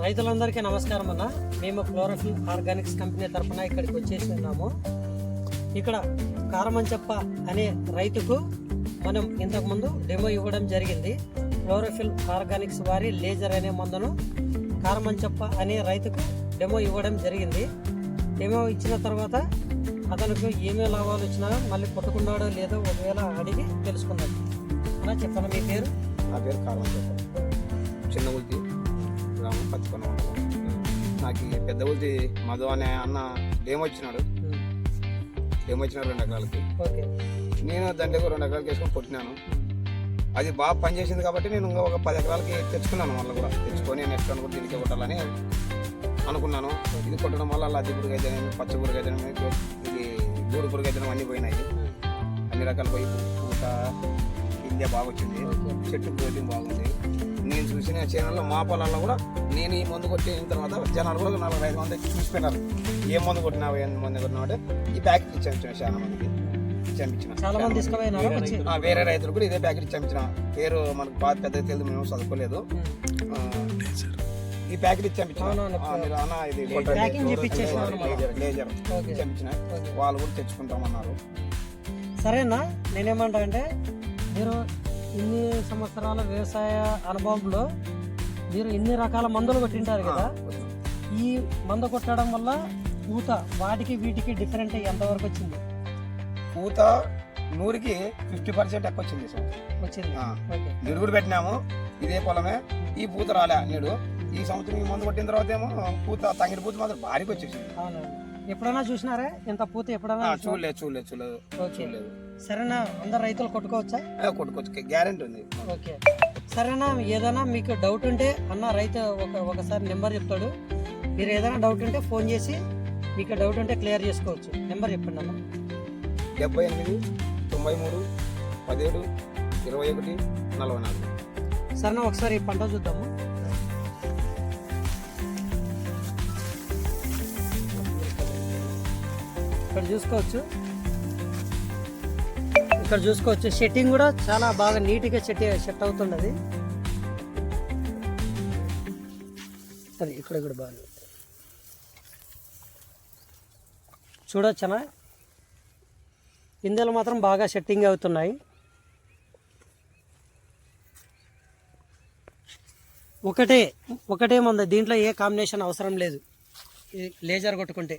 రైతులందరికీ నమస్కారం అన్న. మేము క్లోరోఫిల్ ఆర్గానిక్స్ కంపెనీ తరఫున ఇక్కడికి వచ్చేసి ఉన్నాము. ఇక్కడ కారమంచప్ప అనే రైతుకు మనం ఇంతకుముందు డెమో ఇవ్వడం జరిగింది. క్లోరోఫిల్ ఆర్గానిక్స్ వారి లేజర్ అనే మందును కారమంచప్ప అనే రైతుకు డెమో ఇవ్వడం జరిగింది. డెమో ఇచ్చిన తర్వాత అతనికి ఏమేమి లాభాలు వచ్చినా మళ్ళీ కొట్టుకున్నాడో లేదో ఒకవేళ అడిగి తెలుసుకున్నాడు. అలా చెప్పాను. మీ పేరు? నా పేరు కారమంచప్ప, చిన్న ఉల్తి గ్రామం, పచ్చికొండ మండలం. నాకు ఈ పెద్ద ఉల్తి మధు అనే అన్న డేమో ఇచ్చినాడు. 2 ఎకరాలకి. నేను దాంట్లో 2 ఎకరాలకి వేసుకొని కొట్టినాను. అది బాగా పనిచేసింది కాబట్టి నేను ఇంకా ఒక 10 ఎకరాలకి తెచ్చుకున్నాను. మళ్ళీ కూడా తెచ్చుకొని నెక్స్ట్ కూడా దీనికి కొట్టాలని అనుకున్నాను. ఇది కొట్టడం వల్ల లద్ది పురుగు అయితేనేమి, పచ్చ పురుగు అయితేనేమి, ఇది గూడు పురుగు అయితేనేమి అన్నీ పోయినాయి. అన్ని రకాలు పోయి పూత ఇండియా బాగా వచ్చింది. చెట్టు గ్రోతింగ్ బాగుంది. నేను చూసిన ఛానల్లో మా పొలాల్లో కూడా నేను ఈ మందు కొట్టిన తర్వాత జనాలు కూడా 4-5 మంది చూసిపోయినారు. ఏ మందు కొట్టినావు, ఏ మందు కొట్టినావు అంటే ఈ ప్యాకెట్ ఇచ్చాను చాలా మందికి ఇచ్చామిచ్చిన. వేరే రైతులు కూడా ఇదే ప్యాకెట్ ఇచ్చామిచ్చిన. పేరు మనకు బాగా పెద్దగా తెలియదు, మేము చదువుకోలేదు. ఈ ప్యాకెట్ ఇచ్చామిచ్చిన. లేజర్ ఇచ్చామిచ్చిన. వాళ్ళు కూడా తెచ్చుకుంటామన్నారు. సరేనా. నేనేమంటా అంటే మీరు ఇన్ని సంవత్సరాల వ్యవసాయ అనుభవంలో మీరు ఇన్ని రకాల మందులు కొట్టింటారు కదా. ఈ మందు కొట్టడం వల్ల పూత వాటికి వీటికి డిఫరెంట్ ఎంతవరకు వచ్చింది? పూత 100కి 50% ఎక్కువ వచ్చింది. నీడు కూడా పెట్టినాము ఇదే పొలమే. ఈ పూత రాలే నీడు. ఈ సంవత్సరం ఈ మందు కొట్టిన తర్వాత ఏమో పూత తంగిడి పూత మాత్రం భారీకి వచ్చేసింది. ఎప్పుడైనా చూసినారా ఇంత పూత? ఎప్పుడైనా చూడలేదు. సరేనా. అందరు రైతులు కొట్టుకోవచ్చా? కొట్టుకోవచ్చు, గ్యారెంటీ ఉంది. ఓకే సరేనా. ఏదైనా మీకు డౌట్ ఉంటే అన్న రైతు ఒకసారి నెంబర్ చెప్తాడు. మీరు ఏదైనా డౌట్ ఉంటే ఫోన్ చేసి మీకు డౌట్ ఉంటే క్లియర్ చేసుకోవచ్చు. నెంబర్ చెప్పండి అన్న. 78 93 17 21 44. సరేనా. ఒకసారి ఈ పంట చూద్దాము. ఇక్కడ చూసుకోవచ్చు సెట్టింగ్ కూడా చాలా బాగా నీట్గా సెట్ అవుతున్నది. అది ఇక్కడ కూడా బాగా చూడొచ్చనా. పిందెలు మాత్రం బాగా సెట్టింగ్ అవుతున్నాయి. ఒకటే మంది, దీంట్లో ఏ కాంబినేషన్ అవసరం లేదు. లేజర్ కొట్టుకుంటే